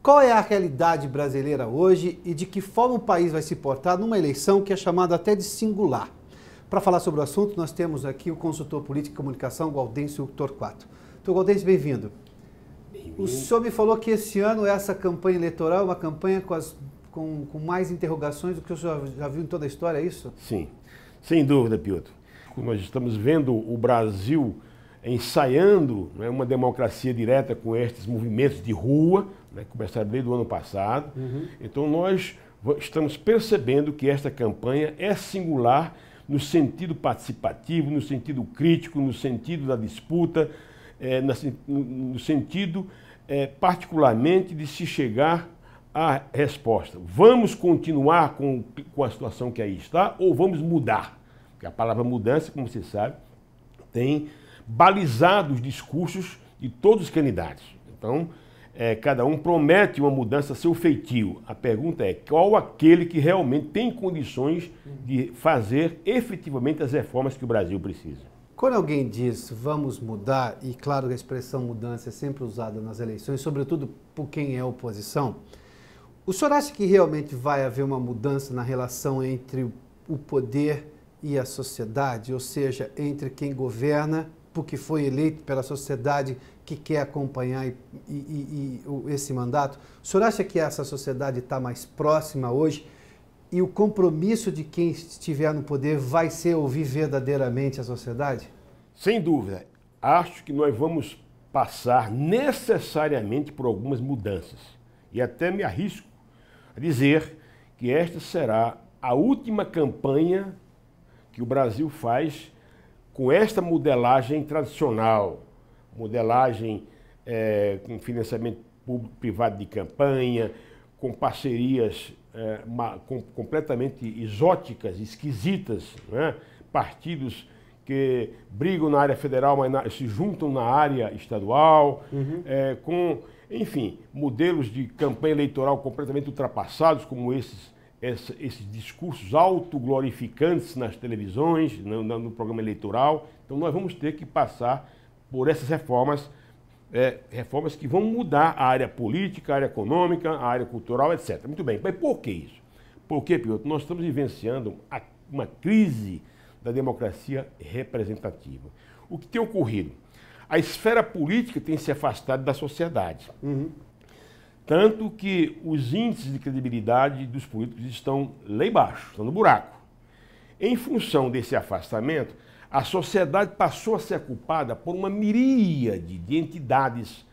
Qual é a realidade brasileira hoje e de que forma o país vai se portar numa eleição que é chamada até de singular? Para falar sobre o assunto, nós temos aqui o consultor político e comunicação, Gaudêncio Torquato. Doutor Gaudêncio, bem-vindo. O senhor me falou que esse ano essa campanha eleitoral é uma campanha com mais interrogações do que o senhor já viu em toda a história, é isso? Sim, sem dúvida, Piotr. Nós estamos vendo o Brasil ensaiando, né, uma democracia direta com estes movimentos de rua, né, que começaram desde o ano passado. Então nós estamos percebendo que esta campanha é singular no sentido participativo, no sentido crítico, no sentido da disputa, no sentido particularmente de se chegar à resposta. Vamos continuar com a situação que aí está ou vamos mudar? Porque a palavra mudança, como você sabe, tem balizado os discursos de todos os candidatos. Então, cada um promete uma mudança a seu feitio. A pergunta é, qual aquele que realmente tem condições de fazer efetivamente as reformas que o Brasil precisa? Quando alguém diz vamos mudar, e claro que a expressão mudança é sempre usada nas eleições, sobretudo por quem é oposição, o senhor acha que realmente vai haver uma mudança na relação entre o poder e a sociedade, ou seja, entre quem governa porque foi eleito pela sociedade que quer acompanhar esse mandato? O senhor acha que essa sociedade está mais próxima hoje e o compromisso de quem estiver no poder vai ser ouvir verdadeiramente a sociedade? Sem dúvida. Acho que nós vamos passar necessariamente por algumas mudanças. E até me arrisco a dizer que esta será a última campanha que o Brasil faz com esta modelagem tradicional, modelagem com financiamento público-privado de campanha, com parcerias completamente exóticas, esquisitas, né? Partidos que brigam na área federal, mas se juntam na área estadual, com, enfim, modelos de campanha eleitoral completamente ultrapassados, como esses discursos autoglorificantes nas televisões, no programa eleitoral. Então nós vamos ter que passar por essas reformas, reformas que vão mudar a área política, a área econômica, a área cultural, etc. Muito bem, mas por que isso? Porque, Piotr, nós estamos vivenciando uma crise da democracia representativa. O que tem ocorrido? A esfera política tem se afastado da sociedade. Tanto que os índices de credibilidade dos políticos estão lá embaixo, estão no buraco. Em função desse afastamento, a sociedade passou a ser culpada por uma miríade de entidades,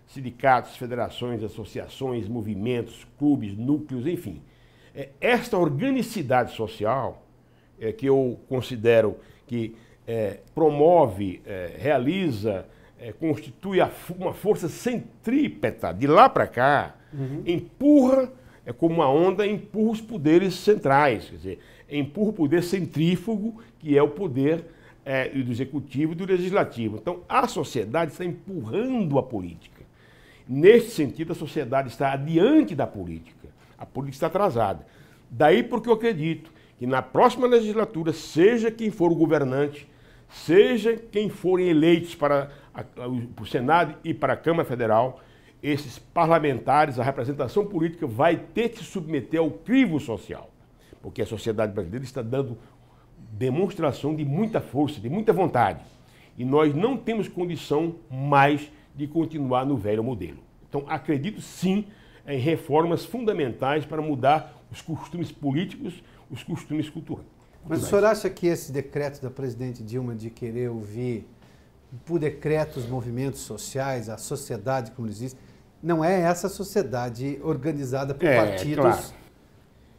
sindicatos, federações, associações, movimentos, clubes, núcleos, enfim. Esta organicidade social, que eu considero que promove, realiza, constitui uma força centrípeta, de lá para cá, empurra, como uma onda, empurra os poderes centrais, quer dizer, empurra o poder centrífugo, que é o poder do executivo e do legislativo. Então, a sociedade está empurrando a política. Neste sentido, a sociedade está adiante da política. A política está atrasada. Daí porque eu acredito que na próxima legislatura, seja quem for o governante, seja quem forem eleitos para o Senado e para a Câmara Federal, esses parlamentares, a representação política vai ter que se submeter ao crivo social, porque a sociedade brasileira está dando demonstração de muita força, de muita vontade, e nós não temos condição mais de continuar no velho modelo. Então, acredito sim em reformas fundamentais para mudar os costumes políticos, os costumes culturais. Mas o senhor acha que esse decreto da presidente Dilma de querer ouvir por decreto os movimentos sociais, a sociedade, como eles dizem, não é essa sociedade organizada por partidos? Claro.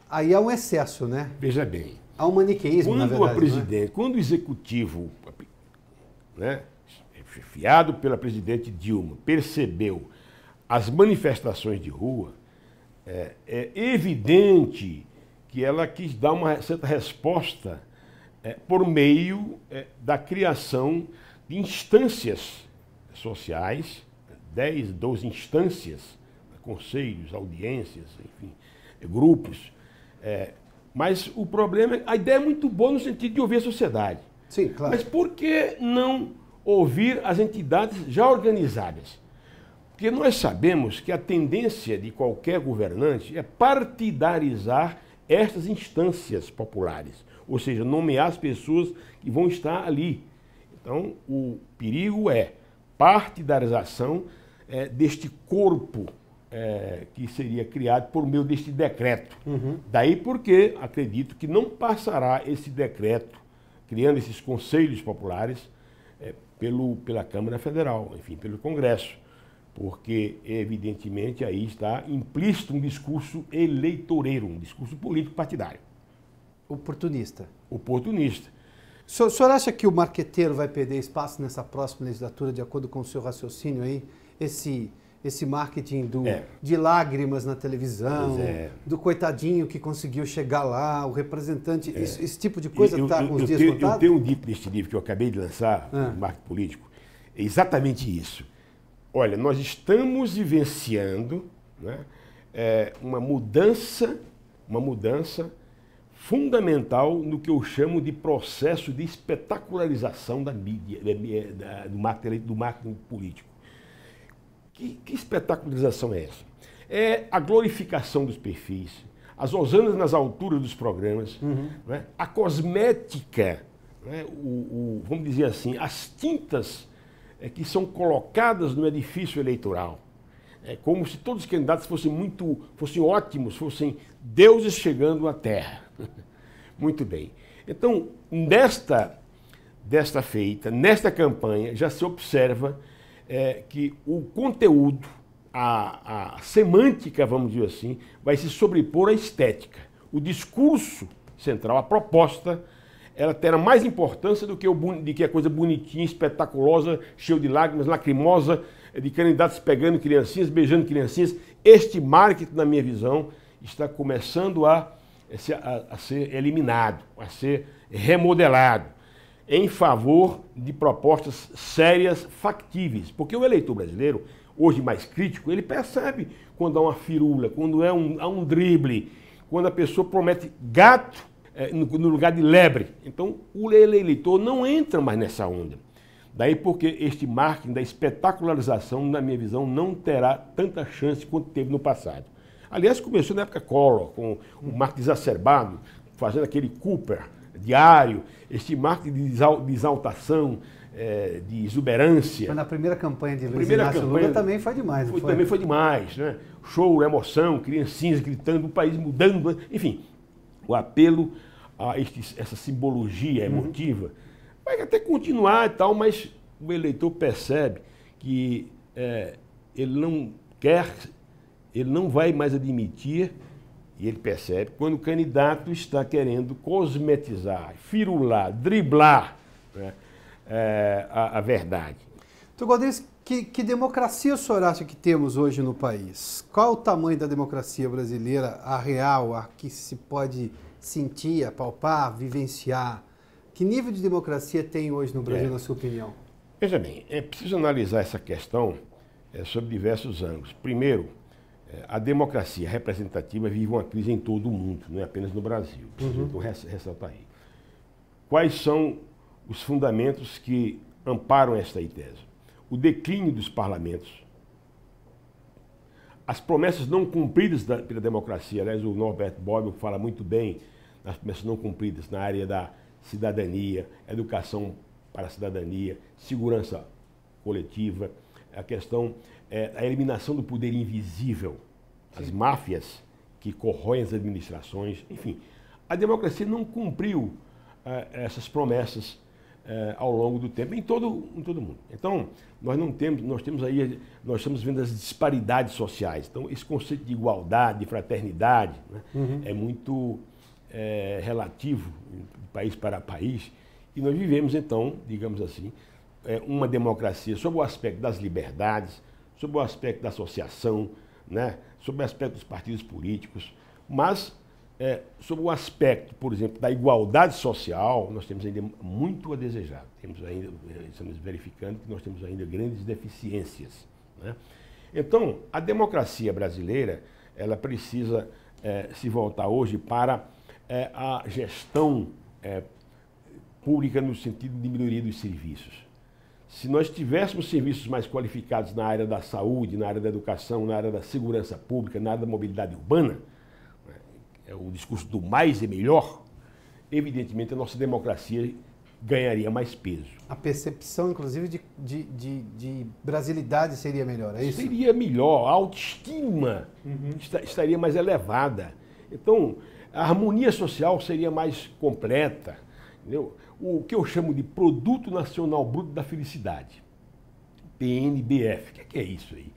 Aí há um excesso, né? Veja bem. Há um maniqueísmo, na verdade. Quando o executivo, né, chefiado pela presidente Dilma, percebeu as manifestações de rua, é evidente que ela quis dar uma certa resposta por meio da criação de instâncias sociais, 10, 12 instâncias, conselhos, audiências, enfim, grupos. Mas o problema, a ideia é muito boa no sentido de ouvir a sociedade. Sim, claro. Mas por que não ouvir as entidades já organizadas? Porque nós sabemos que a tendência de qualquer governante é partidarizar estas instâncias populares, ou seja, nomear as pessoas que vão estar ali. Então, o perigo é partidarização deste corpo que seria criado por meio deste decreto. Daí porque acredito que não passará esse decreto, criando esses conselhos populares, pela Câmara Federal, enfim, pelo Congresso, porque, evidentemente, aí está implícito um discurso eleitoreiro, um discurso político partidário. Oportunista. Oportunista. O senhor acha que o marqueteiro vai perder espaço nessa próxima legislatura, de acordo com o seu raciocínio aí? Esse marketing de lágrimas na televisão, do coitadinho que conseguiu chegar lá, o representante, esse tipo de coisa está com os dias contados? Eu tenho um dito neste livro que eu acabei de lançar, Marketing Político, é exatamente isso. Olha, nós estamos vivenciando, né, uma mudança fundamental no que eu chamo de processo de espetacularização da mídia, do marketing político. Que espetacularização é essa? É a glorificação dos perfis, as hosanas nas alturas dos programas, né? A cosmética, né? Vamos dizer assim, as tintas que são colocadas no edifício eleitoral. É como se todos os candidatos fossem ótimos, fossem deuses chegando à Terra. Muito bem. Então, desta feita, nesta campanha, já se observa que o conteúdo, a semântica, vamos dizer assim, vai se sobrepor à estética. O discurso central, a proposta, ela terá mais importância do que a coisa bonitinha, espetaculosa, cheia de lágrimas, lacrimosa, de candidatos pegando criancinhas, beijando criancinhas. Este marketing, na minha visão, está começando a ser eliminado, a ser remodelado, em favor de propostas sérias, factíveis. Porque o eleitor brasileiro, hoje mais crítico, ele percebe quando há uma firula, quando há um drible, quando a pessoa promete gato no lugar de lebre. Então, o eleitor não entra mais nessa onda. Daí porque este marketing da espetacularização, na minha visão, não terá tanta chance quanto teve no passado. Aliás, começou na época Collor, com o marketing exacerbado, fazendo aquele Cooper diário, este marketing de exaltação, de exuberância. Mas na primeira campanha de Luiz Inácio Lula também foi demais. Também foi demais, né? Show, emoção, criancinhas gritando, o país mudando, enfim. O apelo a essa simbologia emotiva vai até continuar e tal, mas o eleitor percebe que ele não vai mais admitir, e ele percebe, quando o candidato está querendo cosmetizar, firular, driblar, né, a verdade. Então, Godinez, que democracia o senhor acha que temos hoje no país? Qual o tamanho da democracia brasileira, a real, a que se pode sentir, apalpar, vivenciar? Que nível de democracia tem hoje no Brasil, na sua opinião? Veja bem, é preciso analisar essa questão sob diversos ângulos. Primeiro, a democracia representativa vive uma crise em todo o mundo, não é apenas no Brasil. Então, ressalta aí. Quais são os fundamentos que amparam esta tese? O declínio dos parlamentos, as promessas não cumpridas pela democracia. Aliás, o Norbert Bobbio fala muito bem das promessas não cumpridas na área da cidadania, educação para a cidadania, segurança coletiva, a questão a eliminação do poder invisível, as máfias que corroem as administrações, enfim. A democracia não cumpriu essas promessas ao longo do tempo em todo o mundo. Então, nós estamos vendo as disparidades sociais. Então, esse conceito de igualdade, de fraternidade, né, é muito relativo de país para país. E nós vivemos, então, digamos assim, uma democracia sob o aspecto das liberdades, sob o aspecto da associação, né, sob o aspecto dos partidos políticos, mas sob o aspecto, por exemplo, da igualdade social, nós temos ainda muito a desejar. Estamos verificando que nós temos ainda grandes deficiências, né? Então, a democracia brasileira, ela precisa se voltar hoje para a gestão pública no sentido de melhoria dos serviços. Se nós tivéssemos serviços mais qualificados na área da saúde, na área da educação, na área da segurança pública, na área da mobilidade urbana, é o discurso do mais e melhor, evidentemente a nossa democracia ganharia mais peso. A percepção, inclusive, de brasilidade seria melhor, é isso? Seria melhor, a autoestima estaria mais elevada. Então, a harmonia social seria mais completa. Entendeu? O que eu chamo de Produto Nacional Bruto da Felicidade, PNBF. O que é isso aí?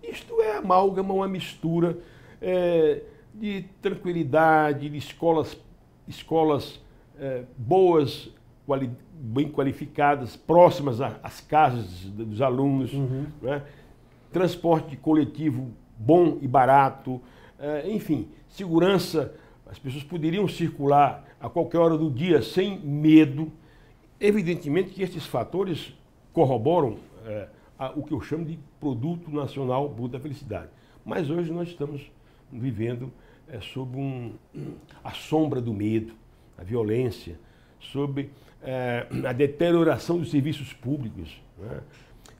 Isto é amálgama, uma mistura de tranquilidade, de escolas boas, bem qualificadas, próximas às casas dos alunos, né? Transporte coletivo bom e barato, enfim, segurança, as pessoas poderiam circular a qualquer hora do dia sem medo. Evidentemente que esses fatores corroboram o que eu chamo de Produto Nacional Bruto da Felicidade. Mas hoje nós estamos vivendo sob a sombra do medo, a violência, sob a deterioração dos serviços públicos, né?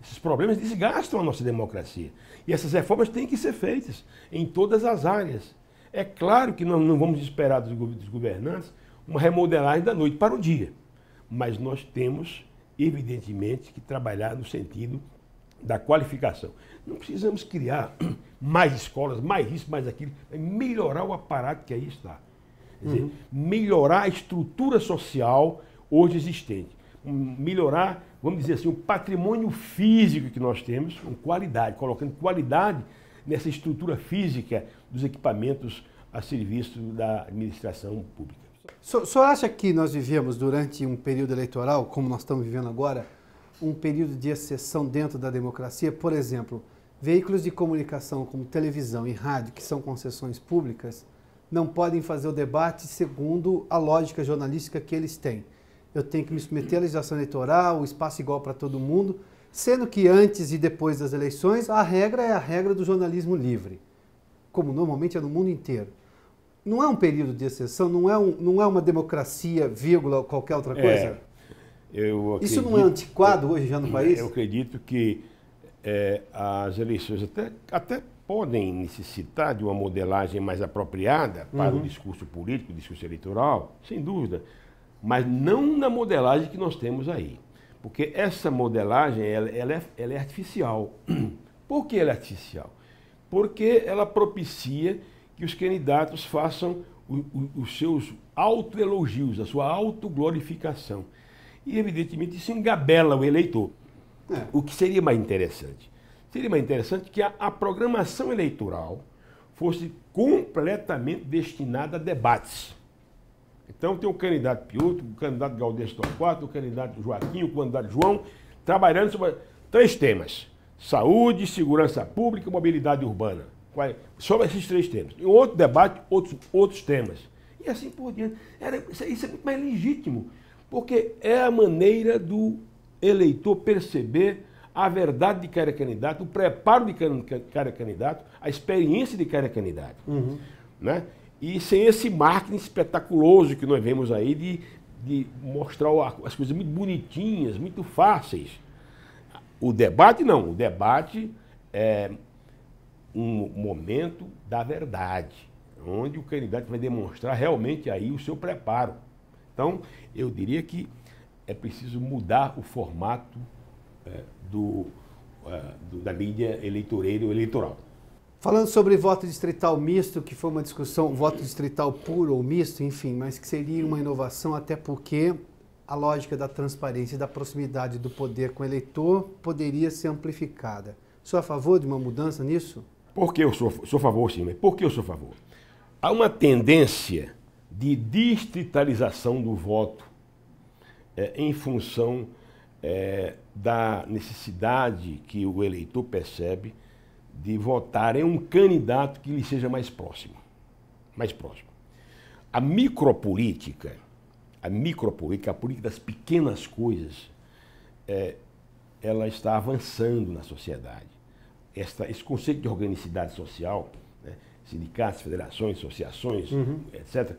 Esses problemas desgastam a nossa democracia. E essas reformas têm que ser feitas em todas as áreas. É claro que nós não vamos esperar dos governantes uma remodelagem da noite para o dia. Mas nós temos, evidentemente, que trabalhar no sentido da qualificação. Não precisamos criar mais escolas, mais isso, mais aquilo. É melhorar o aparato que aí está. Quer dizer, melhorar a estrutura social hoje existente. Melhorar, vamos dizer assim, o patrimônio físico que nós temos com qualidade, colocando qualidade nessa estrutura física dos equipamentos a serviço da administração pública. O senhor acha que nós vivemos durante um período eleitoral, como nós estamos vivendo agora, um período de exceção dentro da democracia? Por exemplo, veículos de comunicação como televisão e rádio, que são concessões públicas, não podem fazer o debate segundo a lógica jornalística que eles têm. Eu tenho que me submeter à legislação eleitoral, o espaço igual para todo mundo, sendo que antes e depois das eleições a regra é a regra do jornalismo livre, como normalmente é no mundo inteiro. Não é um período de exceção, não é uma democracia, vírgula, qualquer outra coisa? Isso não é antiquado hoje já no país? Eu acredito que as eleições até podem necessitar de uma modelagem mais apropriada para o discurso político, o discurso eleitoral, sem dúvida, mas não na modelagem que nós temos aí. Porque essa modelagem ela é artificial. Por que ela é artificial? Porque ela propicia que os candidatos façam os seus autoelogios, a sua autoglorificação. E, evidentemente, isso engabela o eleitor. O que seria mais interessante? Seria mais interessante que a programação eleitoral fosse completamente destinada a debates. Então tem o candidato Piotr, o candidato Galdêncio Torquato, o candidato Joaquim, o candidato João, trabalhando sobre 3 temas: saúde, segurança pública e mobilidade urbana. Sobre esses 3 temas. Em outro debate, outros temas. E assim por diante. Isso é muito mais legítimo, porque é a maneira do eleitor perceber a verdade de cada candidato, o preparo de cada candidato, a experiência de cada candidato. Né? E sem esse marketing espetaculoso que nós vemos aí de mostrar as coisas muito bonitinhas, muito fáceis. O debate não. O debate é um momento da verdade, onde o candidato vai demonstrar realmente aí o seu preparo. Então, eu diria que é preciso mudar o formato da mídia eleitoreira ou eleitoral. Falando sobre voto distrital misto, que foi uma discussão, voto distrital puro ou misto, enfim, mas que seria uma inovação, até porque a lógica da transparência e da proximidade do poder com o eleitor poderia ser amplificada. O senhor é a favor de uma mudança nisso? Por que eu sou a favor, sim, mas por que eu sou a favor? Há uma tendência de distritalização do voto em função da necessidade que o eleitor percebe de votar em um candidato que lhe seja mais próximo. A micropolítica, a política das pequenas coisas, ela está avançando na sociedade. Esse conceito de organicidade social, né, sindicatos, federações, associações, etc.,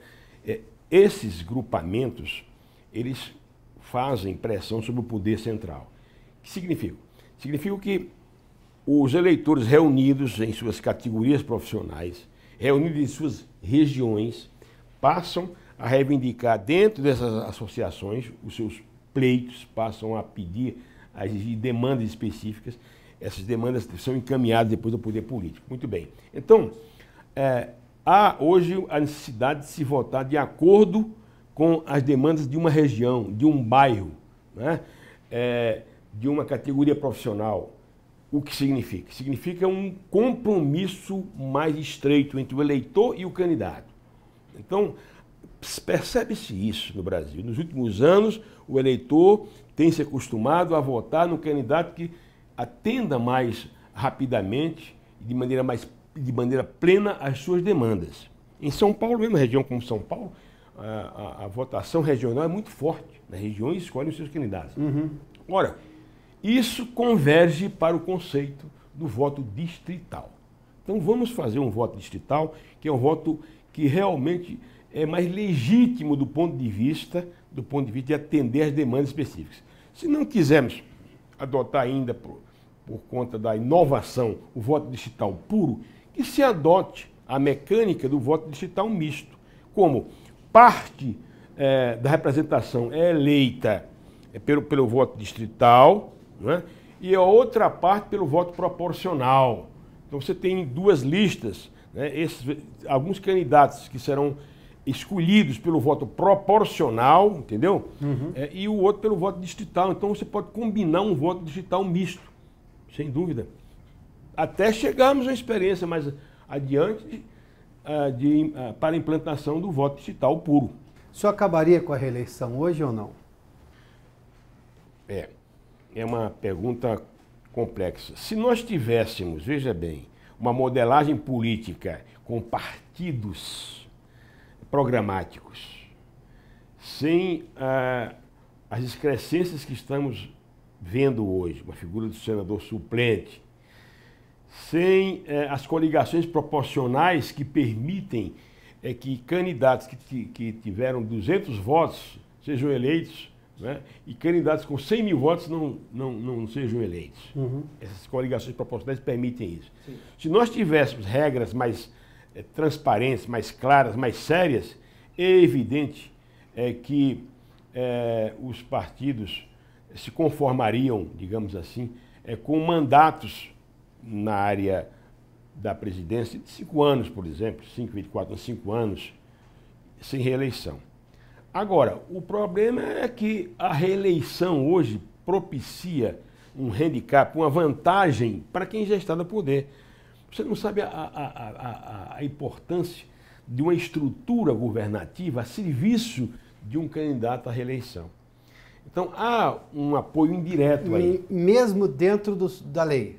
esses grupamentos, eles fazem pressão sobre o poder central, que significa? Significa que os eleitores reunidos em suas categorias profissionais, reunidos em suas regiões, passam a reivindicar dentro dessas associações os seus pleitos, passam a pedir, a exigir demandas específicas. Essas demandas são encaminhadas depois do poder político. Muito bem. Então, há hoje a necessidade de se votar de acordo com as demandas de uma região, de um bairro, né? De uma categoria profissional. O que significa? Significa um compromisso mais estreito entre o eleitor e o candidato. Então, percebe-se isso no Brasil. Nos últimos anos, o eleitor tem se acostumado a votar no candidato que atenda mais rapidamente e de maneira plena as suas demandas. Em São Paulo, mesmo na região como São Paulo, a votação regional é muito forte. Nas regiões escolhem os seus candidatos. Uhum. Ora, isso converge para o conceito do voto distrital. Então vamos fazer um voto distrital, que é um voto que realmente é mais legítimo do ponto de vista de atender às demandas específicas. Se não quisermos adotar ainda, por conta da inovação, o voto distrital puro, que se adote a mecânica do voto distrital misto, como parte da representação é eleita pelo voto distrital, né? E a outra parte pelo voto proporcional. Então você tem duas listas, né? Alguns candidatos que serão escolhidos pelo voto proporcional, entendeu? Uhum. E o outro pelo voto distrital. Então você pode combinar um voto distrital misto, sem dúvida. Até chegarmos à experiência mais adiante para a implantação do voto distrital puro. O senhor acabaria com a reeleição hoje ou não? É uma pergunta complexa. Se nós tivéssemos, veja bem, uma modelagem política com partidos programáticos, sem as excrescências que estamos vendo hoje, uma figura do senador suplente, sem as coligações proporcionais que permitem que candidatos que tiveram 200 votos sejam eleitos, né? E candidatos com 100 mil votos não sejam eleitos. Uhum. Essas coligações proporcionais permitem isso. Sim. Se nós tivéssemos regras mais transparentes, mais claras, mais sérias, é evidente que os partidos se conformariam, digamos assim, com mandatos na área da presidência de 5 anos, por exemplo, 5 anos, sem reeleição. Agora, o problema é que a reeleição hoje propicia um handicap, uma vantagem para quem já está no poder. Você não sabe a importância de uma estrutura governativa a serviço de um candidato à reeleição. Então, há um apoio indireto aí. Mesmo dentro da lei?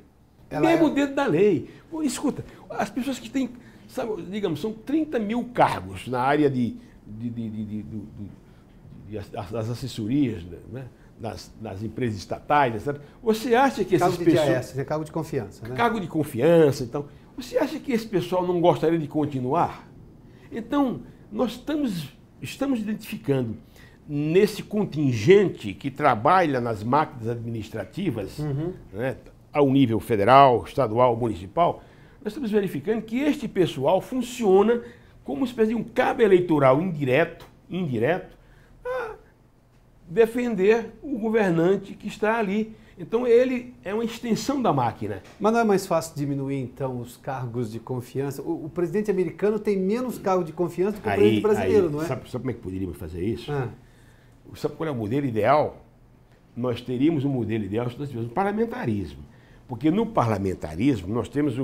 Mesmo dentro da lei. Pô, escuta, as pessoas que têm, sabe, digamos, são 30 mil cargos na área das assessorias, né? Das empresas estatais, etc. Você acha que esses pessoas... É cargo de confiança, né? Cargo de confiança, então. Você acha que esse pessoal não gostaria de continuar? Então, nós estamos identificando nesse contingente que trabalha nas máquinas administrativas, uhum, né, ao nível federal, estadual, municipal, nós estamos verificando que este pessoal funciona como uma espécie de um cabo eleitoral indireto, a defender o governante que está ali. Então ele é uma extensão da máquina. Mas não é mais fácil diminuir, então, os cargos de confiança? O presidente americano tem menos cargo de confiança do que o presidente brasileiro, não é? Sabe como é que poderíamos fazer isso? Sabe qual é o modelo ideal? Nós teríamos um modelo ideal se nós tivéssemos um parlamentarismo. Porque no parlamentarismo nós temos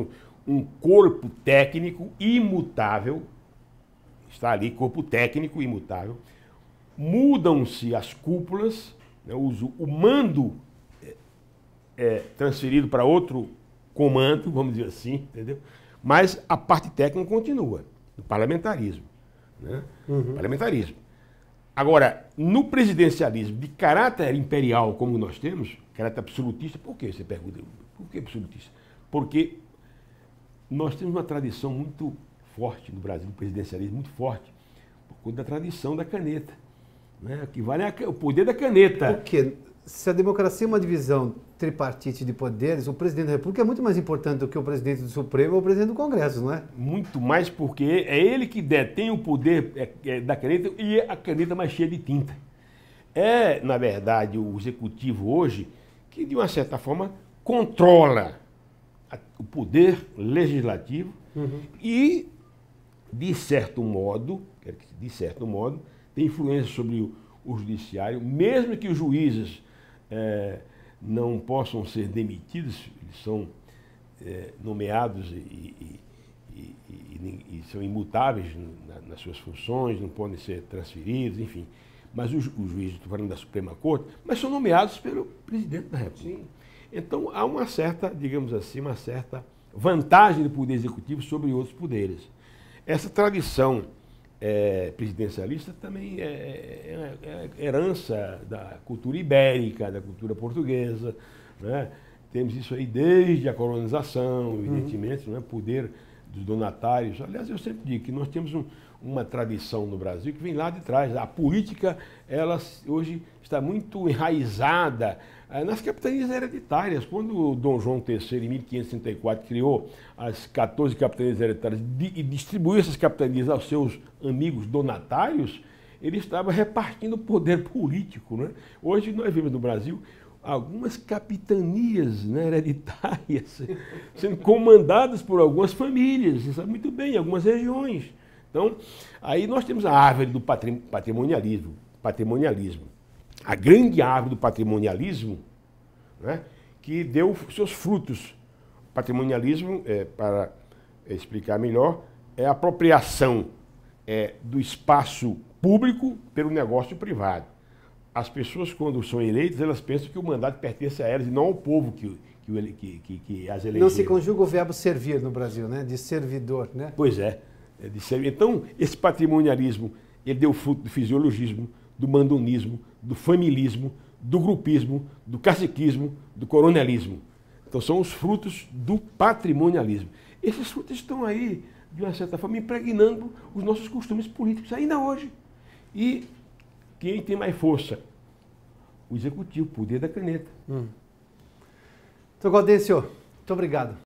um corpo técnico imutável, está ali, corpo técnico imutável, mudam-se as cúpulas, né, o mando é transferido para outro comando, vamos dizer assim, entendeu? Mas a parte técnica continua, no parlamentarismo. Né? Uhum. Parlamentarismo. Agora, no presidencialismo de caráter imperial, como nós temos, caráter absolutista, por que você pergunta? Por que absolutista? Porque nós temos uma tradição muito forte no Brasil, um presidencialismo muito forte, por conta da tradição da caneta. Né? Que vale o poder da caneta. Por quê? se a democracia é uma divisão tripartite de poderes, o presidente da República é muito mais importante do que o presidente do Supremo ou o presidente do Congresso, não é? Muito mais porque é ele que detém o poder da caneta e a caneta mais cheia de tinta. É, na verdade, o executivo hoje que, de uma certa forma, controla o poder legislativo e, de certo modo, tem influência sobre o judiciário, mesmo que os juízes não possam ser demitidos, eles são nomeados e são imutáveis nas suas funções, não podem ser transferidos, enfim. Mas os juízes, estou falando da Suprema Corte, mas são nomeados pelo presidente da República. Sim. Então há uma certa, digamos assim, uma certa vantagem do poder executivo sobre outros poderes. Essa tradição presidencialista também é herança da cultura ibérica, da cultura portuguesa, né? Temos isso aí desde a colonização, evidentemente, não é? Poder dos donatários. Aliás, eu sempre digo que nós temos uma tradição no Brasil que vem lá de trás. A política, ela hoje está muito enraizada nas capitanias hereditárias. Quando o Dom João III, em 1534, criou as 14 capitanias hereditárias e distribuiu essas capitanias aos seus amigos donatários, ele estava repartindo o poder político, né? Hoje nós vemos no Brasil algumas capitanias, né, hereditárias sendo comandadas por algumas famílias, você sabe muito bem, em algumas regiões. Então, aí nós temos a árvore do patrimonialismo. A grande árvore do patrimonialismo, né, que deu seus frutos. O patrimonialismo, para explicar melhor, é a apropriação do espaço público pelo negócio privado. As pessoas, quando são eleitas, elas pensam que o mandato pertence a elas e não ao povo que as elegeram. Não se conjuga o verbo servir no Brasil, né? De servidor, né? Pois é. Então, esse patrimonialismo, ele deu fruto do fisiologismo, do mandonismo, do familismo, do grupismo, do caciquismo, do coronelismo. Então, são os frutos do patrimonialismo. Esses frutos estão aí, de uma certa forma, impregnando os nossos costumes políticos ainda hoje. E quem tem mais força? O executivo, o poder da caneta. Doutor Gaudêncio, muito obrigado.